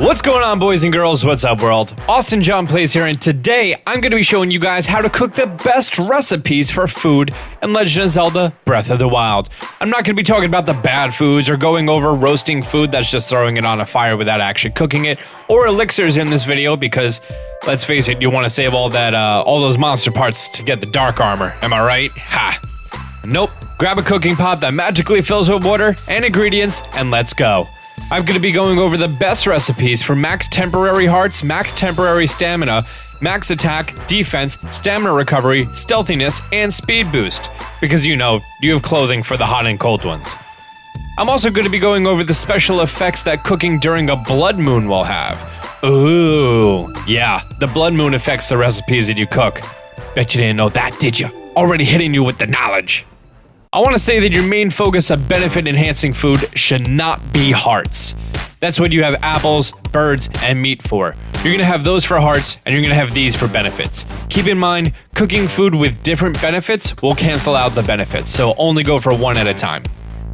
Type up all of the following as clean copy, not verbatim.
What's going on, boys and girls? What's up, world? Austin John Plays here, and today I'm going to be showing you guys how to cook the best recipes for food in Legend of Zelda Breath of the Wild. I'm not going to be talking about the bad foods or going over roasting food that's just throwing it on a fire without actually cooking it, or elixirs in this video because, let's face it, you want to save all those monster parts to get the dark armor. Am I right? Ha! Nope. Grab a cooking pot that magically fills with water and ingredients, and let's go. I'm going to be going over the best recipes for max temporary hearts, max temporary stamina, max attack, defense, stamina recovery, stealthiness, and speed boost. Because you have clothing for the hot and cold ones. I'm also going to be going over the special effects that cooking during a blood moon will have. Ooh, yeah, the blood moon affects the recipes that you cook. Bet you didn't know that, did you? Already hitting you with the knowledge. I want to say that your main focus of benefit-enhancing food should not be hearts. That's what you have apples, birds, and meat for. You're going to have those for hearts, and you're going to have these for benefits. Keep in mind, cooking food with different benefits will cancel out the benefits, so only go for one at a time.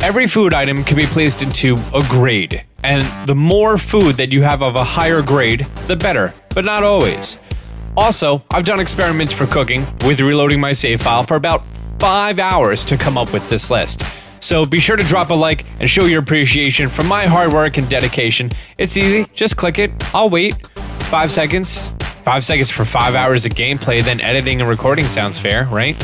Every food item can be placed into a grade, and the more food that you have of a higher grade, the better, but not always. Also, I've done experiments for cooking with reloading my save file for about 5 hours to come up with this list. So be sure to drop a like and show your appreciation for my hard work and dedication. It's easy, just click it, I'll wait. 5 seconds. 5 seconds for 5 hours of gameplay, then editing and recording sounds fair, right?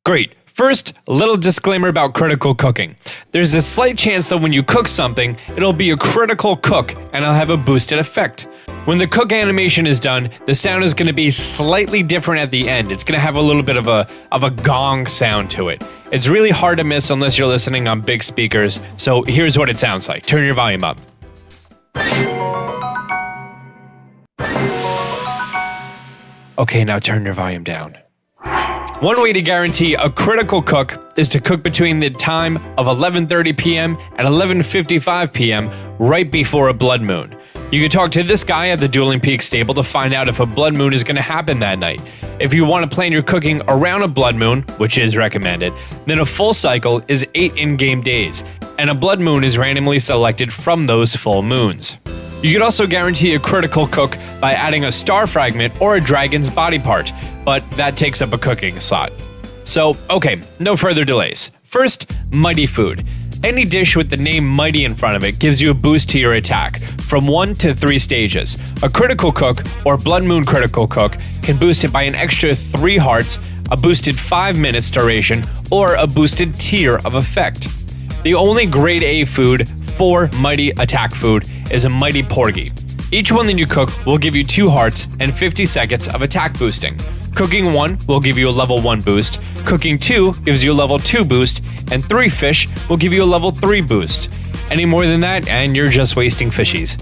Great. First, a little disclaimer about critical cooking. There's a slight chance that when you cook something, it'll be a critical cook and it'll have a boosted effect. When the cook animation is done, the sound is going to be slightly different at the end. It's going to have a little bit of a gong sound to it. It's really hard to miss unless you're listening on big speakers, so here's what it sounds like. Turn your volume up. Okay, now turn your volume down. One way to guarantee a critical cook is to cook between the time of 11:30 p.m. and 11:55 p.m. right before a blood moon. You can talk to this guy at the Dueling Peak stable to find out if a blood moon is going to happen that night. If you want to plan your cooking around a blood moon, which is recommended, then a full cycle is 8 in-game days, and a blood moon is randomly selected from those full moons. You could also guarantee a critical cook by adding a star fragment or a dragon's body part, but that takes up a cooking slot. So, okay, no further delays. First, mighty food. Any dish with the name mighty in front of it gives you a boost to your attack, from 1 to 3 stages. A critical cook, or blood moon critical cook, can boost it by an extra 3 hearts, a boosted 5 minutes duration, or a boosted tier of effect. The only grade A food for mighty attack food is a mighty porgy. Each one that you cook will give you 2 hearts and 50 seconds of attack boosting. Cooking 1 will give you a level 1 boost, cooking 2 gives you a level 2 boost, and 3 fish will give you a level 3 boost. Any more than that, and you're just wasting fishies.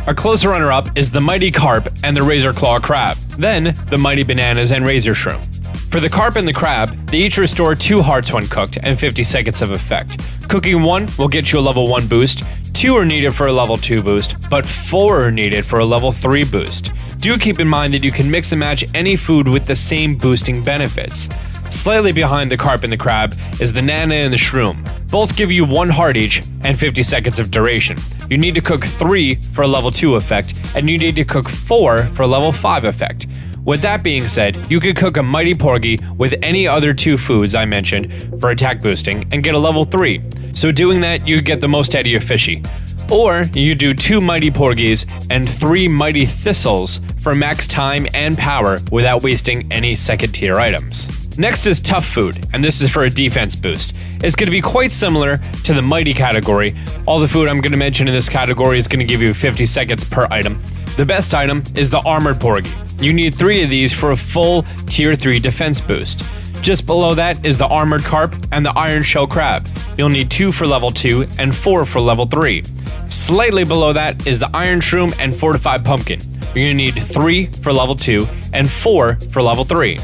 A close runner-up is the Mighty Carp and the Razor Claw Crab, then the Mighty Bananas and Razor Shroom. For the Carp and the Crab, they each restore 2 hearts when cooked and 50 seconds of effect. Cooking 1 will get you a level 1 boost, 2 are needed for a level 2 boost, but 4 are needed for a level 3 boost. Do keep in mind that you can mix and match any food with the same boosting benefits. Slightly behind the Carp and the Crab is the Nana and the Shroom. Both give you 1 heart each and 50 seconds of duration. You need to cook 3 for a level 2 effect, and you need to cook 4 for a level 5 effect. With that being said, you could cook a Mighty Porgy with any other 2 foods I mentioned for attack boosting and get a level 3. So doing that, you get the most out of your fishy. Or you do 2 Mighty Porgies and 3 Mighty Thistles for max time and power without wasting any second tier items. Next is tough food, and this is for a defense boost. It's going to be quite similar to the mighty category. All the food I'm going to mention in this category is going to give you 50 seconds per item. The best item is the armored porgy. You need 3 of these for a full tier 3 defense boost. Just below that is the armored carp and the iron shell crab. You'll need 2 for level 2 and 4 for level 3. Slightly below that is the iron shroom and fortified pumpkin. You're going to need 3 for level 2 and 4 for level 3.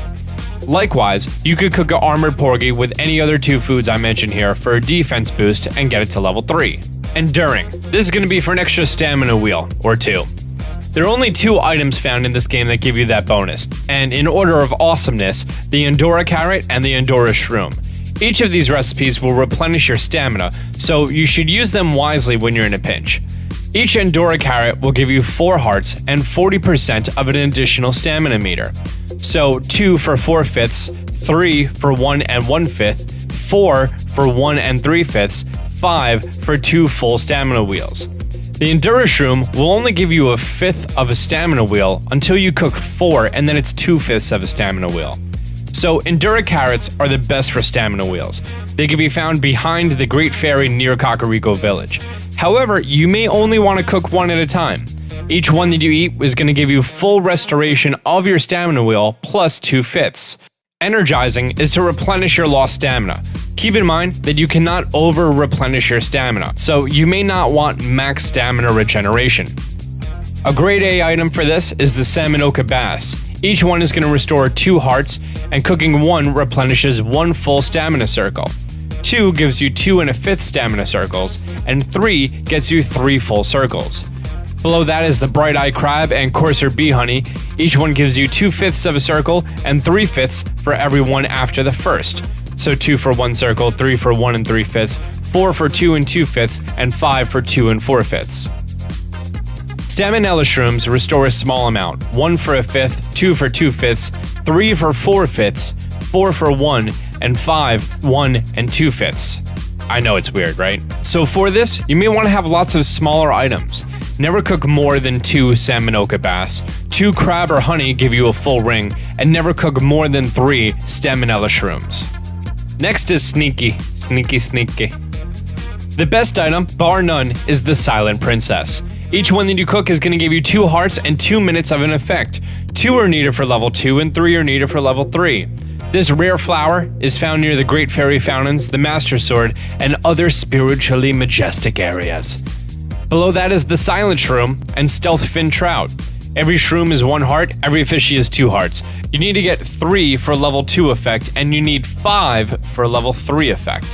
Likewise, you could cook an armored porgy with any other 2 foods I mentioned here for a defense boost and get it to level 3. Enduring. This is going to be for an extra stamina wheel, or 2. There are only 2 items found in this game that give you that bonus, and in order of awesomeness, the Endora Carrot and the Endora Shroom. Each of these recipes will replenish your stamina, so you should use them wisely when you're in a pinch. Each Endura Carrot will give you 4 hearts and 40% of an additional stamina meter. So 2 for 4/5, 3 for 1 1/5, 4 for 1 3/5, 5 for 2 full stamina wheels. The Endura Shroom will only give you 1/5 of a stamina wheel until you cook 4, and then it's 2/5 of a stamina wheel. So Endura Carrots are the best for stamina wheels. They can be found behind the Great Fairy near Kakariko Village. However, you may only want to cook one at a time. Each one that you eat is going to give you full restoration of your stamina wheel plus 2/5. Energizing is to replenish your lost stamina. Keep in mind that you cannot over-replenish your stamina, so you may not want max stamina regeneration. A grade A item for this is the Samanoka Bass. Each one is going to restore 2 hearts, and cooking 1 replenishes 1 full stamina circle. 2 gives you 2 1/5 stamina circles, and 3 gets you 3 full circles. Below that is the Bright Eye Crab and Courser Bee Honey. Each one gives you 2/5 of a circle and 3/5 for every one after the first. So 2 for 1 circle, 3 for 1 3/5, 4 for 2 2/5, and 5 for 2 4/5. Staminella Shrooms restore a small amount, 1 for 1/5, 2 for 2/5, 3 for 4/5, 4 for 1, and 5, 1 2/5. I know it's weird, right? So for this, you may want to have lots of smaller items. Never cook more than 2 Samanoka Bass, 2 Crab or Honey give you a full ring, and never cook more than 3 Staminella Shrooms. Next is Sneaky. The best item, bar none, is the Silent Princess. Each one that you cook is going to give you 2 hearts and 2 minutes of an effect. 2 are needed for level 2 and 3 are needed for level 3. This rare flower is found near the Great Fairy Fountains, the Master Sword, and other spiritually majestic areas. Below that is the Silent Shroom and Stealth Fin Trout. Every shroom is 1 heart, every fishy is 2 hearts. You need to get 3 for level 2 effect, and you need 5 for level 3 effect.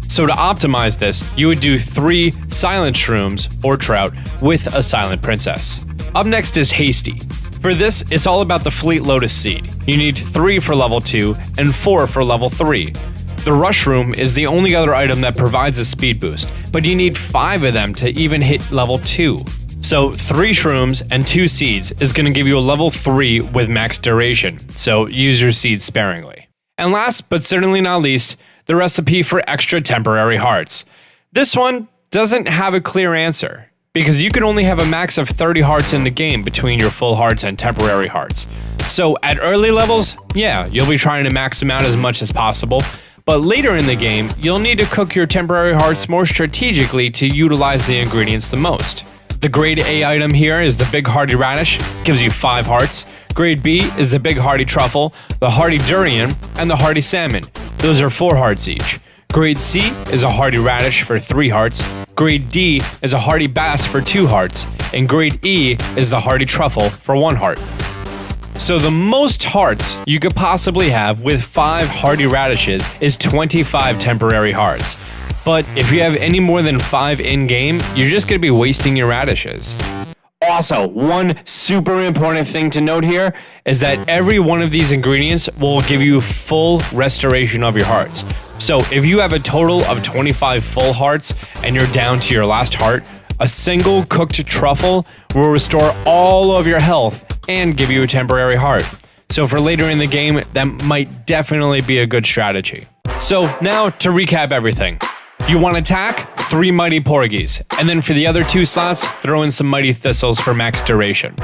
So to optimize this, you would do 3 Silent Shrooms or Trout with a Silent Princess. Up next is Hasty. For this, it's all about the Fleet Lotus Seed. You need 3 for level 2 and 4 for level 3. The Rush Room is the only other item that provides a speed boost, but you need 5 of them to even hit level 2. So 3 shrooms and 2 seeds is going to give you a level 3 with max duration, so use your seeds sparingly. And last but certainly not least, the recipe for extra temporary hearts. This one doesn't have a clear answer, because you can only have a max of 30 hearts in the game between your full hearts and temporary hearts. So at early levels, yeah, you'll be trying to max them out as much as possible, but later in the game, you'll need to cook your temporary hearts more strategically to utilize the ingredients the most. The grade A item here is the Big Hearty Radish, gives you 5 hearts. Grade B is the Big Hearty Truffle, the Hearty Durian, and the Hearty Salmon. Those are 4 hearts each. Grade C is a Hearty Radish for 3 hearts. Grade D is a Hearty Bass for 2 hearts. And Grade E is the Hearty Truffle for 1 heart. So the most hearts you could possibly have with 5 Hearty Radishes is 25 temporary hearts. But if you have any more than 5 in-game, you're just going to be wasting your radishes. Also, one super important thing to note here is that every one of these ingredients will give you full restoration of your hearts. So if you have a total of 25 full hearts and you're down to your last heart, a single cooked truffle will restore all of your health and give you a temporary heart. So for later in the game, that might definitely be a good strategy. So now to recap everything. You want attack? 3 Mighty Porgies, and then for the other 2 slots, throw in some Mighty Thistles for max duration.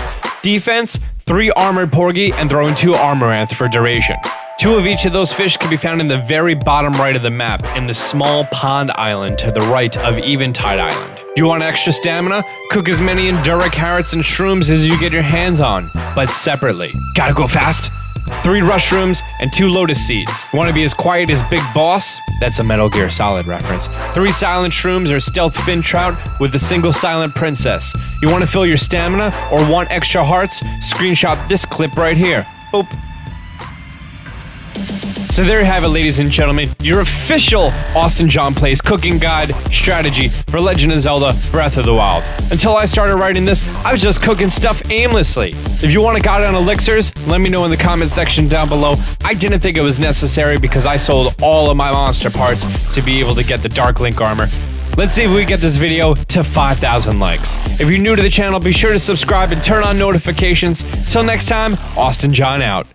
Defense? 3 Armored Porgy and throw in 2 Armoranth for duration. 2 of each of those fish can be found in the very bottom right of the map in the small pond island to the right of Eventide Island. You want extra stamina? Cook as many Endura Carrots and Shrooms as you get your hands on, but separately. Gotta go fast? 3 Rush Shrooms and 2 Lotus Seeds. Want to be as quiet as Big Boss? That's a Metal Gear Solid reference. 3 Silent Shrooms or Stealth Fin Trout with a single Silent Princess. You want to fill your stamina or want extra hearts? Screenshot this clip right here. Boop. So there you have it, ladies and gentlemen, your official Austin John Plays cooking guide strategy for Legend of Zelda Breath of the Wild. Until I started writing this, I was just cooking stuff aimlessly. If you want a guide on elixirs, let me know in the comment section down below. I didn't think it was necessary because I sold all of my monster parts to be able to get the Dark Link armor. Let's see if we get this video to 5,000 likes. If you're new to the channel, be sure to subscribe and turn on notifications. Till next time, Austin John out.